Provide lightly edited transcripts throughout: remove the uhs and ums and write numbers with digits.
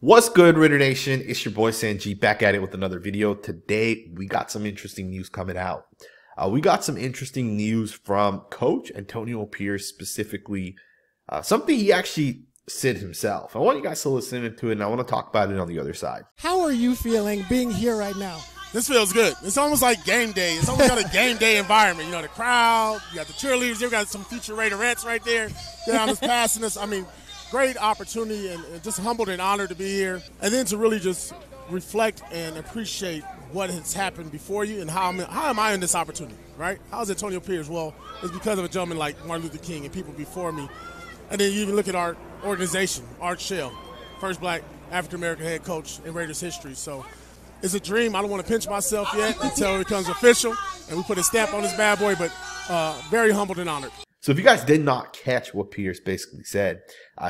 What's good, Raider Nation? It's your boy Sanjit back at it with another video. Today, we got some interesting news coming out. We got some interesting news from Coach Antonio Pierce, specifically something he actually said himself. I want you guys to listen to it, and I want to talk about it on the other side. How are you feeling being here right now? This feels good. It's almost like game day. It's almost got a game day environment. You know, the crowd, you got the cheerleaders, you got some future Raiderettes right there. They're on this passing us. I mean, great opportunity and just humbled and honored to be here. And then to really just reflect and appreciate what has happened before you and how am I in this opportunity, right? How is Antonio Pierce? Well, it's because of a gentleman like Martin Luther King and people before me. And then you even look at our organization, Art Shell, first black African-American head coach in Raiders history. So it's a dream. I don't want to pinch myself yet until it becomes official and we put a stamp on this bad boy, but very humbled and honored. So if you guys did not catch what Pierce basically said,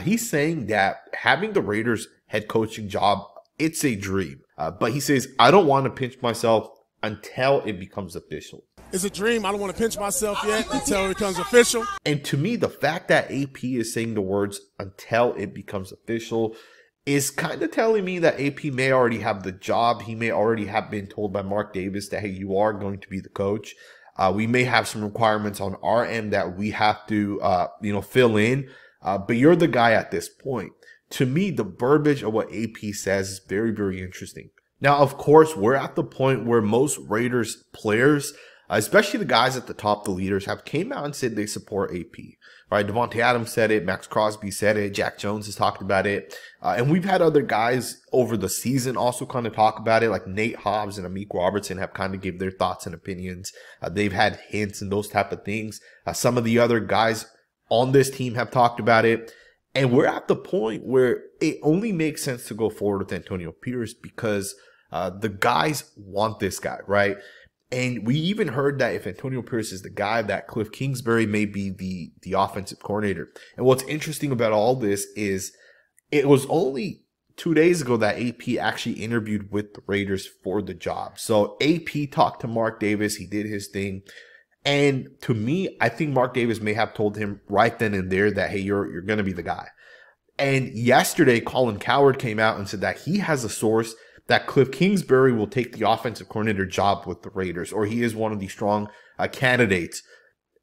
he's saying that having the Raiders head coaching job, it's a dream. But he says, I don't want to pinch myself until it becomes official. It's a dream. I don't want to pinch myself yet until it becomes official. And to me, the fact that AP is saying the words until it becomes official is kind of telling me that AP may already have the job. He may already have been told by Mark Davis that, hey, you are going to be the coach. We may have some requirements on our end that we have to, fill in. But you're the guy at this point. To me, the verbiage of what AP says is very, very interesting. Now, of course, we're at the point where most Raiders players, especially the guys at the top, the leaders, have came out and said they support AP. Right? Devontae Adams said it. Max Crosby said it. Jack Jones has talked about it. And we've had other guys over the season also kind of talk about it, like Nate Hobbs and Amik Robertson have kind of gave their thoughts and opinions. They've had hints and those type of things. Some of the other guys on this team have talked about it. And we're at the point where it only makes sense to go forward with Antonio Pierce because the guys want this guy, right? And we even heard that if Antonio Pierce is the guy, that Cliff Kingsbury may be the offensive coordinator. And what's interesting about all this is it was only 2 days ago that AP actually interviewed with the Raiders for the job. So AP talked to Mark Davis. He did his thing. And to me, I think Mark Davis may have told him right then and there that, hey, you're going to be the guy. And yesterday, Colin Cowherd came out and said that he has a source that Cliff Kingsbury will take the offensive coordinator job with the Raiders, or he is one of the strong candidates.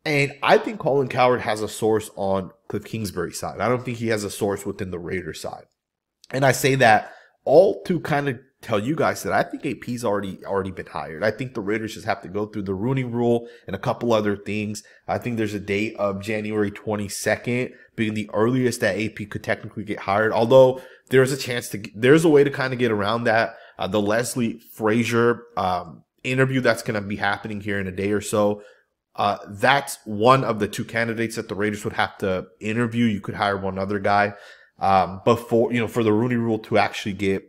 And I think Colin Cowherd has a source on Cliff Kingsbury's side. I don't think he has a source within the Raiders side. And I say that all to kind of tell you guys that I think AP's already been hired. I think the Raiders just have to go through the Rooney Rule and a couple other things. I think there's a date of January 22nd being the earliest that AP could technically get hired. Although there's a way to kind of get around that. The Leslie Frazier interview that's going to be happening here in a day or so. That's one of the two candidates that the Raiders would have to interview. You could hire one other guy for the Rooney Rule to actually get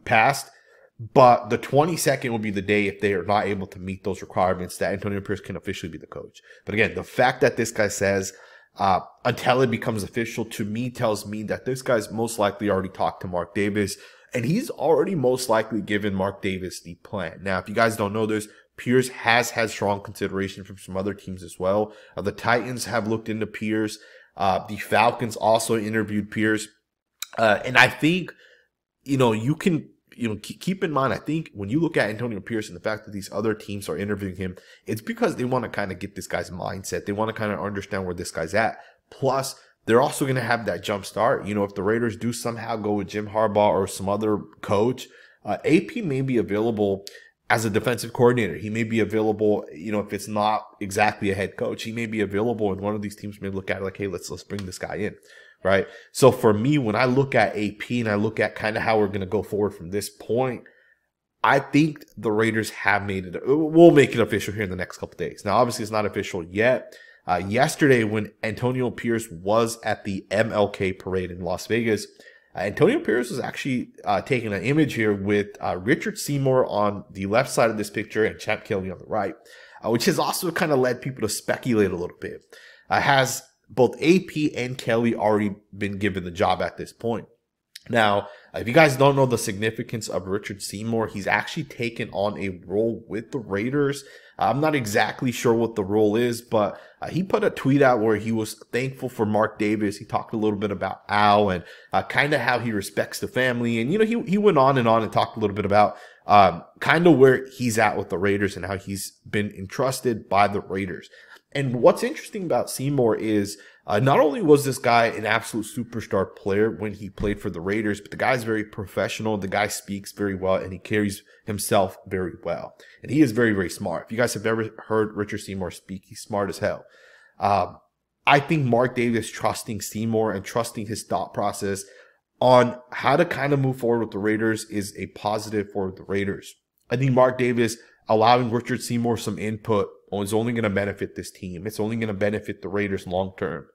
passed. But the 22nd will be the day if they are not able to meet those requirements that Antonio Pierce can officially be the coach. But again, the fact that this guy says until it becomes official, to me tells me that this guy's most likely already talked to Mark Davis, and he's already most likely given Mark Davis the plan. Now, if you guys don't know this, Pierce has had strong consideration from some other teams as well. The Titans have looked into Pierce. The Falcons also interviewed Pierce. And I think, you can, keep in mind, I think when you look at Antonio Pierce and the fact that these other teams are interviewing him, it's because they want to kind of get this guy's mindset. They want to kind of understand where this guy's at. Plus, they're also going to have that jump start. If the Raiders do somehow go with Jim Harbaugh or some other coach, AP may be available as a defensive coordinator. He may be available, if it's not exactly a head coach, he may be available, and one of these teams may look at it like, hey, let's bring this guy in. Right. So for me, when I look at AP and I look at kind of how we're going to go forward from this point, I think the Raiders have made it. We'll make it official here in the next couple of days. Now, obviously, it's not official yet. Yesterday, when Antonio Pierce was at the MLK parade in Las Vegas, Antonio Pierce was actually taking an image here with Richard Seymour on the left side of this picture and Champ Kelly on the right, which has also kind of led people to speculate a little bit. Has both AP and Kelly already been given the job at this point? Now, if you guys don't know the significance of Richard Seymour, he's actually taken on a role with the Raiders. I'm not exactly sure what the role is, but he put a tweet out where he was thankful for Mark Davis. He talked a little bit about Al and kind of how he respects the family. And, he went on and talked a little bit about kind of where he's at with the Raiders and how he's been entrusted by the Raiders. And what's interesting about Seymour is not only was this guy an absolute superstar player when he played for the Raiders, but the guy's very professional. The guy speaks very well and he carries himself very well. And he is very, very smart. If you guys have ever heard Richard Seymour speak, he's smart as hell. I think Mark Davis trusting Seymour and trusting his thought process on how to kind of move forward with the Raiders is a positive for the Raiders. I think Mark Davis allowing Richard Seymour some input is only going to benefit this team. It's only going to benefit the Raiders long term.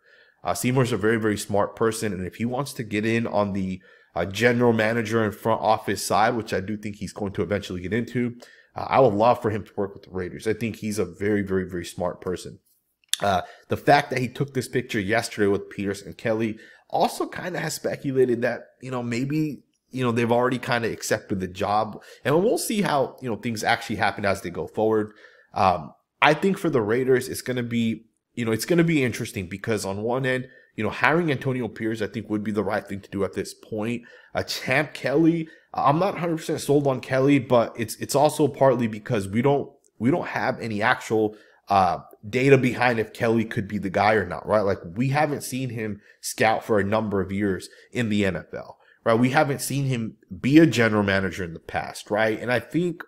Seymour's a very, very smart person, and if he wants to get in on the general manager and front office side, which I do think he's going to eventually get into, I would love for him to work with the Raiders. I think he's a very, very, very smart person. The fact that he took this picture yesterday with Peters and Kelly also kind of has speculated that, maybe, they've already kind of accepted the job, and we'll see how, things actually happen as they go forward. I think for the Raiders, it's going to be, it's going to be interesting because on one end, hiring Antonio Pierce, I think would be the right thing to do at this point. Champ Kelly, I'm not 100% sold on Kelly, but it's also partly because we don't have any actual data behind if Kelly could be the guy or not, right? Like we haven't seen him scout for a number of years in the NFL, right? We haven't seen him be a general manager in the past, right? And I think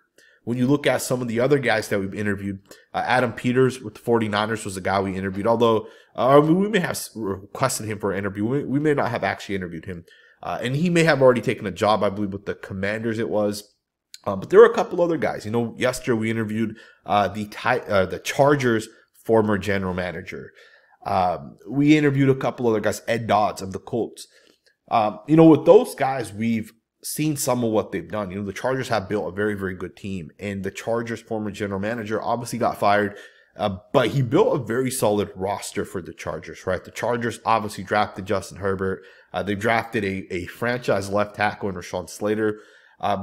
when you look at some of the other guys that we've interviewed, Adam Peters with the 49ers was the guy we interviewed, although we may have requested him for an interview. We may not have actually interviewed him. And he may have already taken a job, I believe, with the Commanders it was. But there were a couple other guys. Yesterday we interviewed the Chargers former general manager. We interviewed a couple other guys, Ed Dodds of the Colts. With those guys, we've seen some of what they've done. The Chargers have built a very, very good team, and the Chargers former general manager obviously got fired, but he built a very solid roster for the Chargers, right? The Chargers obviously drafted Justin Herbert. They drafted a franchise left tackle in Rashawn Slater.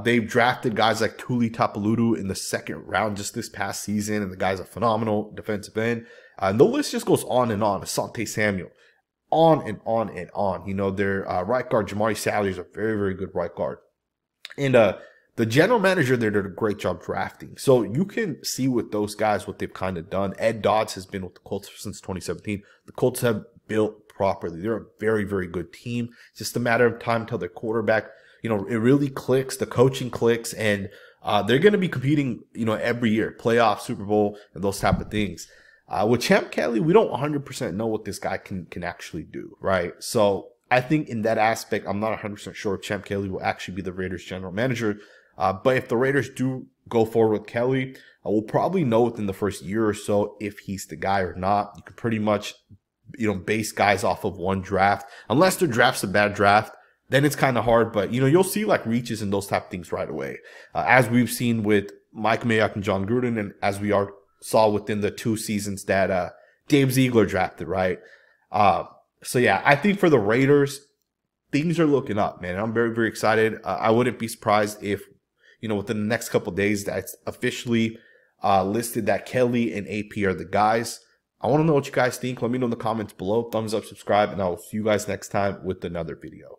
They've drafted guys like Tuli Tapaludu in the second round just this past season, and the guy's a phenomenal defensive end. And the list just goes on and on. Asante Samuel. On and on and on. Their right guard, Jamari Salyer, is a very, very good right guard. And the general manager there did a great job drafting. So you can see with those guys what they've kind of done. Ed Dodds has been with the Colts since 2017. The Colts have built properly. They're a very, very good team. It's just a matter of time until their quarterback, it really clicks. The coaching clicks. And they're going to be competing, every year. Playoff, Super Bowl, and those type of things. With Champ Kelly, we don't 100% know what this guy can actually do, right? So I think in that aspect, I'm not 100% sure if Champ Kelly will actually be the Raiders general manager. But if the Raiders do go forward with Kelly, we'll probably know within the first year or so if he's the guy or not. You can pretty much, base guys off of one draft. Unless the draft's a bad draft, then it's kind of hard. But, you'll see like reaches and those type of things right away. As we've seen with Mike Mayock and John Gruden, and as we saw within the 2 seasons that Dave Ziegler drafted, right? So yeah, I think for the Raiders, things are looking up, man. I'm very, very excited. I wouldn't be surprised if, within the next couple of days, that's officially listed that Kelly and AP are the guys. I want to know what you guys think. Let me know in the comments below. Thumbs up, subscribe, and I'll see you guys next time with another video.